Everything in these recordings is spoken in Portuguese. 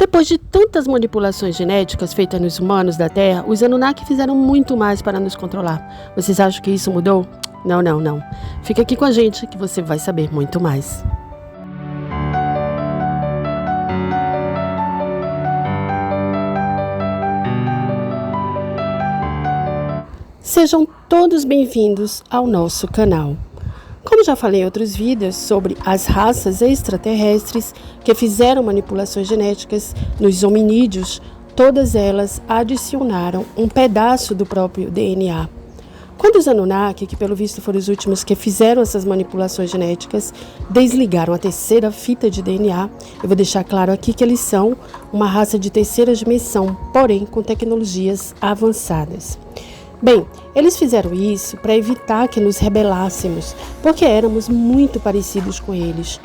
Depois de tantas manipulações genéticas feitas nos humanos da Terra, os Anunnaki fizeram muito mais para nos controlar. Vocês acham que isso mudou? Não. Fica aqui com a gente que você vai saber muito mais. Sejam todos bem-vindos ao nosso canal. Como já falei em outros vídeos sobre as raças extraterrestres que fizeram manipulações genéticas nos hominídeos, todas elas adicionaram um pedaço do próprio DNA. Quando os Anunnaki, que pelo visto foram os últimos que fizeram essas manipulações genéticas, desligaram a terceira fita de DNA, eu vou deixar claro aqui que eles são uma raça de terceira dimensão, porém com tecnologias avançadas. Bem, eles fizeram isso para evitar que nos rebelássemos, porque éramos muito parecidos com eles.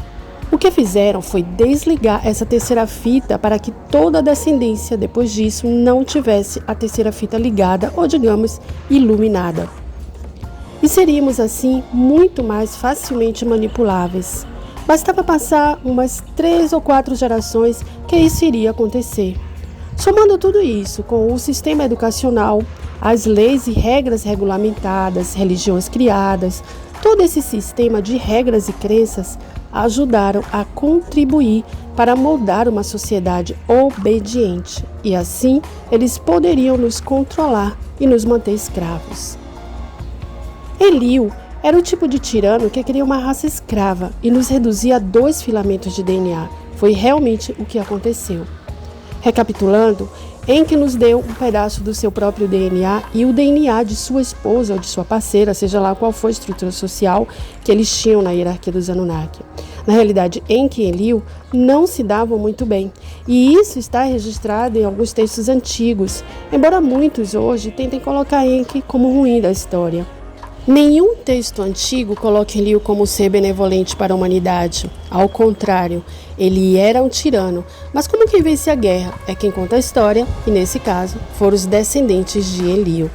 O que fizeram foi desligar essa terceira fita para que toda a descendência, depois disso, não tivesse a terceira fita ligada ou, digamos, iluminada. E seríamos, assim, muito mais facilmente manipuláveis. Bastava passar umas 3 ou 4 gerações que isso iria acontecer. Somando tudo isso com o sistema educacional, as leis e regras regulamentadas, religiões criadas, todo esse sistema de regras e crenças ajudaram a contribuir para moldar uma sociedade obediente. E assim, eles poderiam nos controlar e nos manter escravos. Enlil era o tipo de tirano que queria uma raça escrava e nos reduzia a 2 filamentos de DNA. Foi realmente o que aconteceu. Recapitulando, Enki nos deu um pedaço do seu próprio DNA e o DNA de sua esposa ou de sua parceira, seja lá qual for a estrutura social que eles tinham na hierarquia dos Anunnaki. Na realidade, Enki e Enlil não se davam muito bem, e isso está registrado em alguns textos antigos, embora muitos hoje tentem colocar Enki como ruim da história. Nenhum texto antigo coloca Enlil como ser benevolente para a humanidade. Ao contrário, ele era um tirano, mas como quem vence a guerra é quem conta a história, e nesse caso foram os descendentes de Enlil.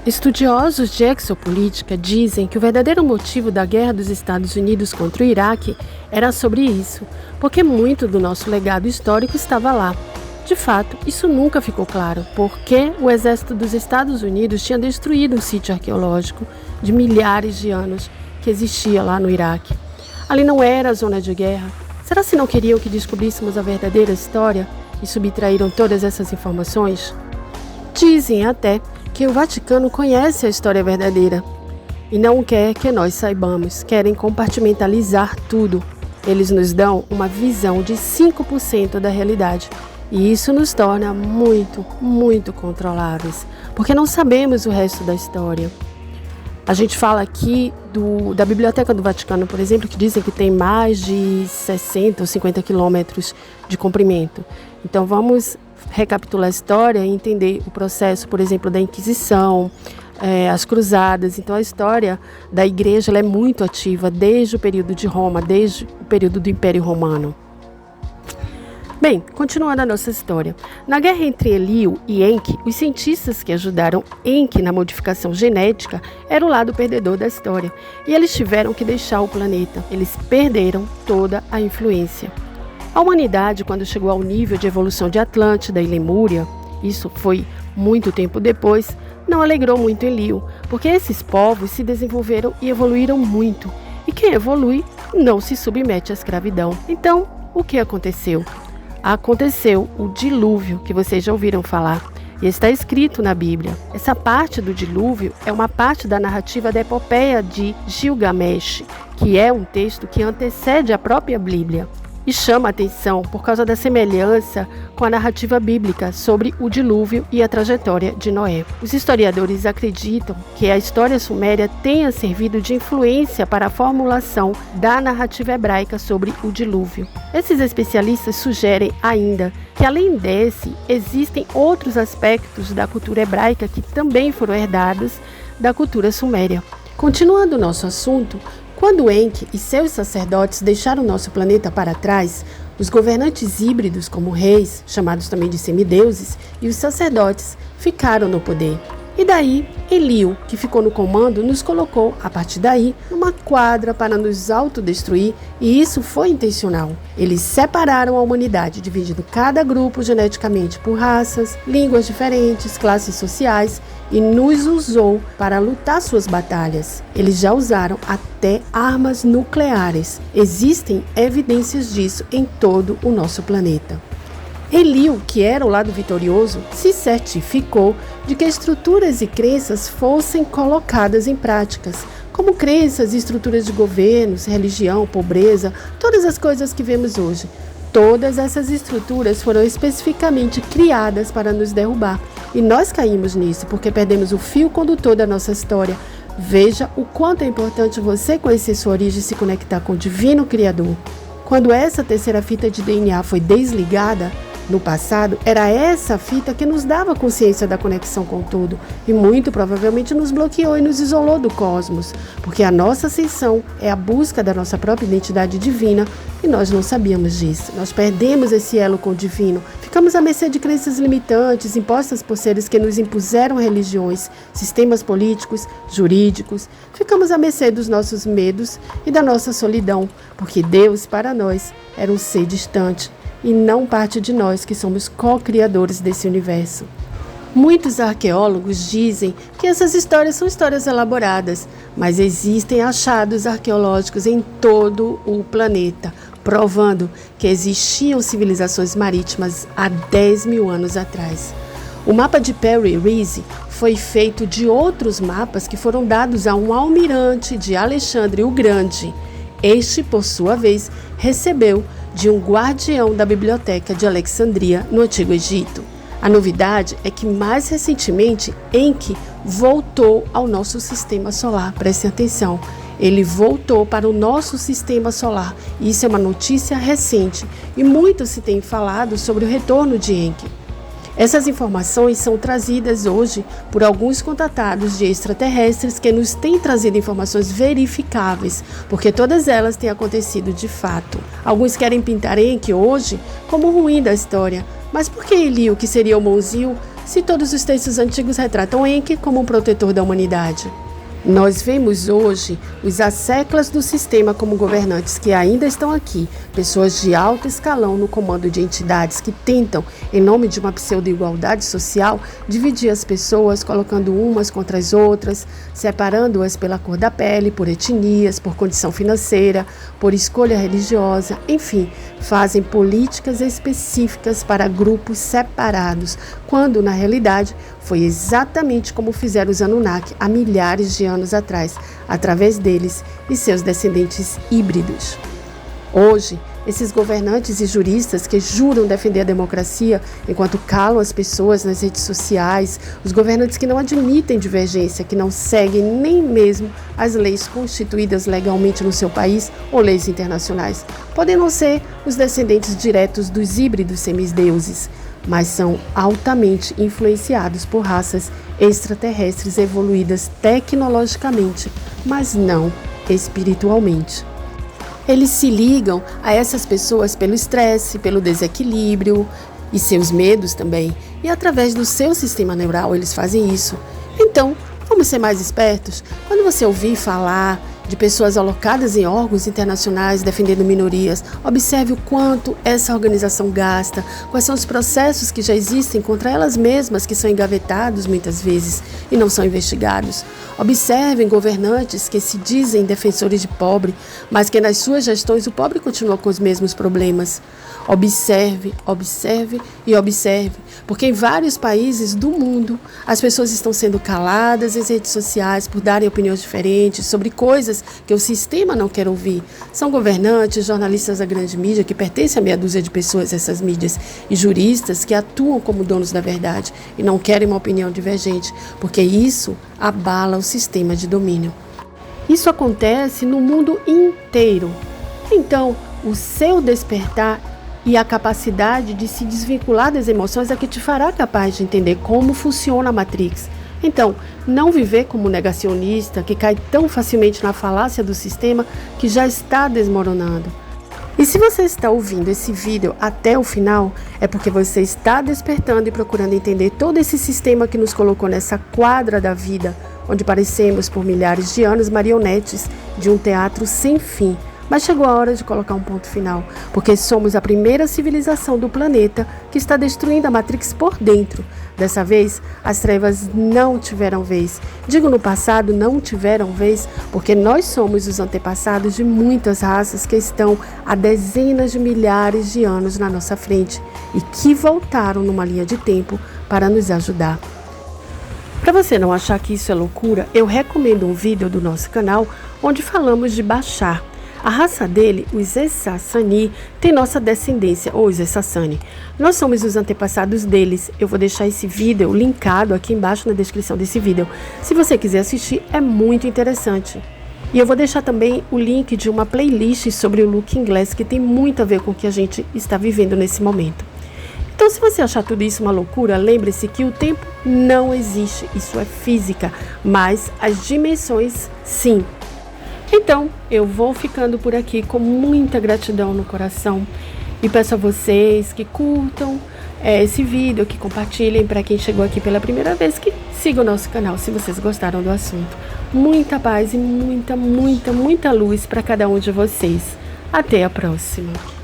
Estudiosos de exopolítica dizem que o verdadeiro motivo da guerra dos Estados Unidos contra o Iraque era sobre isso, porque muito do nosso legado histórico estava lá. De fato, isso nunca ficou claro, porque o exército dos Estados Unidos tinha destruído um sítio arqueológico de milhares de anos que existia lá no Iraque. Ali não era a zona de guerra. Será que não queriam que descobríssemos a verdadeira história e subtraíram todas essas informações? Dizem até que o Vaticano conhece a história verdadeira e não quer que nós saibamos, querem compartimentalizar tudo. Eles nos dão uma visão de 5% da realidade. E isso nos torna muito controláveis, porque não sabemos o resto da história. A gente fala aqui da Biblioteca do Vaticano, por exemplo, que dizem que tem mais de 60 ou 50 quilômetros de comprimento. Então vamos recapitular a história e entender o processo, por exemplo, da Inquisição, as Cruzadas. Então a história da Igreja ela é muito ativa desde o período de Roma, desde o período do Império Romano. Bem, continuando a nossa história. Na guerra entre Enlil e Enki, os cientistas que ajudaram Enki na modificação genética eram o lado perdedor da história. E eles tiveram que deixar o planeta. Eles perderam toda a influência. A humanidade, quando chegou ao nível de evolução de Atlântida e Lemúria, isso foi muito tempo depois, não alegrou muito Enlil, porque esses povos se desenvolveram e evoluíram muito. E quem evolui não se submete à escravidão. Então, o que aconteceu? Aconteceu o dilúvio, que vocês já ouviram falar, e está escrito na Bíblia. Essa parte do dilúvio é uma parte da narrativa da epopeia de Gilgamesh, que é um texto que antecede a própria Bíblia. E chama a atenção por causa da semelhança com a narrativa bíblica sobre o dilúvio e a trajetória de Noé. Os historiadores acreditam que a história suméria tenha servido de influência para a formulação da narrativa hebraica sobre o dilúvio. Esses especialistas sugerem ainda que, além desse, existem outros aspectos da cultura hebraica que também foram herdados da cultura suméria. Continuando o nosso assunto, quando Enki e seus sacerdotes deixaram nosso planeta para trás, os governantes híbridos, como reis, chamados também de semideuses, e os sacerdotes, ficaram no poder. E daí, Eliu, que ficou no comando, nos colocou, a partir daí, numa quadra para nos autodestruir, e isso foi intencional. Eles separaram a humanidade, dividindo cada grupo geneticamente por raças, línguas diferentes, classes sociais, e nos usou para lutar suas batalhas. Eles já usaram até armas nucleares. Existem evidências disso em todo o nosso planeta. Eliu, que era o lado vitorioso, se certificou de que estruturas e crenças fossem colocadas em práticas, como crenças e estruturas de governos, religião, pobreza, todas as coisas que vemos hoje. Todas essas estruturas foram especificamente criadas para nos derrubar. E nós caímos nisso porque perdemos o fio condutor da nossa história. Veja o quanto é importante você conhecer sua origem e se conectar com o Divino Criador. Quando essa terceira fita de DNA foi desligada, no passado, era essa fita que nos dava consciência da conexão com tudo e muito provavelmente nos bloqueou e nos isolou do cosmos, porque a nossa ascensão é a busca da nossa própria identidade divina e nós não sabíamos disso. Nós perdemos esse elo com o divino, ficamos à mercê de crenças limitantes impostas por seres que nos impuseram religiões, sistemas políticos, jurídicos, ficamos à mercê dos nossos medos e da nossa solidão, porque Deus, para nós, era um ser distante e não parte de nós que somos co-criadores desse universo. Muitos arqueólogos dizem que essas histórias são histórias elaboradas, mas existem achados arqueológicos em todo o planeta, provando que existiam civilizações marítimas há 10 mil anos atrás. O mapa de Perry Reese foi feito de outros mapas que foram dados a um almirante de Alexandre o Grande. Este, por sua vez, recebeu de um guardião da biblioteca de Alexandria, no Antigo Egito. A novidade é que, mais recentemente, Enki voltou ao nosso sistema solar. Prestem atenção, ele voltou para o nosso sistema solar. Isso é uma notícia recente e muito se tem falado sobre o retorno de Enki. Essas informações são trazidas hoje por alguns contatados de extraterrestres que nos têm trazido informações verificáveis, porque todas elas têm acontecido de fato. Alguns querem pintar Enki hoje como o ruim da história, mas por que Eliu, que seria o bonzinho, se todos os textos antigos retratam Enki como um protetor da humanidade? Nós vemos hoje os asseclas do sistema como governantes que ainda estão aqui, pessoas de alto escalão no comando de entidades que tentam, em nome de uma pseudo-igualdade social, dividir as pessoas, colocando umas contra as outras, separando-as pela cor da pele, por etnias, por condição financeira, por escolha religiosa, enfim, fazem políticas específicas para grupos separados, quando na realidade foi exatamente como fizeram os Anunnaki há milhares de anos atrás, através deles e seus descendentes híbridos. Hoje, esses governantes e juristas que juram defender a democracia enquanto calam as pessoas nas redes sociais, os governantes que não admitem divergência, que não seguem nem mesmo as leis constituídas legalmente no seu país ou leis internacionais, podem não ser os descendentes diretos dos híbridos semideuses, mas são altamente influenciados por raças extraterrestres evoluídas tecnologicamente, mas não espiritualmente. Eles se ligam a essas pessoas pelo estresse, pelo desequilíbrio e seus medos também. E através do seu sistema neural eles fazem isso. Então, vamos ser mais espertos? Quando você ouvir falar de pessoas alocadas em órgãos internacionais defendendo minorias, observe o quanto essa organização gasta, quais são os processos que já existem contra elas mesmas, que são engavetados muitas vezes e não são investigados. Observem governantes que se dizem defensores de pobre, mas que nas suas gestões o pobre continua com os mesmos problemas. Observe, observe e observe, porque em vários países do mundo as pessoas estão sendo caladas nas redes sociais por darem opiniões diferentes sobre coisas que o sistema não quer ouvir. São governantes, jornalistas da grande mídia que pertencem a meia dúzia de pessoas, essas mídias, e juristas que atuam como donos da verdade e não querem uma opinião divergente, porque isso abala o sistema de domínio. Isso acontece no mundo inteiro. Então, o seu despertar e a capacidade de se desvincular das emoções é que te fará capaz de entender como funciona a Matrix. Então, não viver como negacionista que cai tão facilmente na falácia do sistema que já está desmoronando. E se você está ouvindo esse vídeo até o final, é porque você está despertando e procurando entender todo esse sistema que nos colocou nessa quadra da vida, onde parecemos por milhares de anos marionetes de um teatro sem fim. Mas chegou a hora de colocar um ponto final, porque somos a primeira civilização do planeta que está destruindo a Matrix por dentro. Dessa vez, as trevas não tiveram vez. Digo no passado, não tiveram vez, porque nós somos os antepassados de muitas raças que estão há dezenas de milhares de anos na nossa frente e que voltaram numa linha de tempo para nos ajudar. Para você não achar que isso é loucura, eu recomendo um vídeo do nosso canal onde falamos de Bashar. A raça dele, os Essassani, tem nossa descendência, ou os Essassani. Nós somos os antepassados deles. Eu vou deixar esse vídeo linkado aqui embaixo na descrição desse vídeo. Se você quiser assistir, é muito interessante. E eu vou deixar também o link de uma playlist sobre o look inglês, que tem muito a ver com o que a gente está vivendo nesse momento. Então, se você achar tudo isso uma loucura, lembre-se que o tempo não existe. Isso é física, mas as dimensões, sim. Então, eu vou ficando por aqui com muita gratidão no coração e peço a vocês que curtam esse vídeo, que compartilhem para quem chegou aqui pela primeira vez, que sigam o nosso canal se vocês gostaram do assunto. Muita paz e muita luz para cada um de vocês. Até a próxima!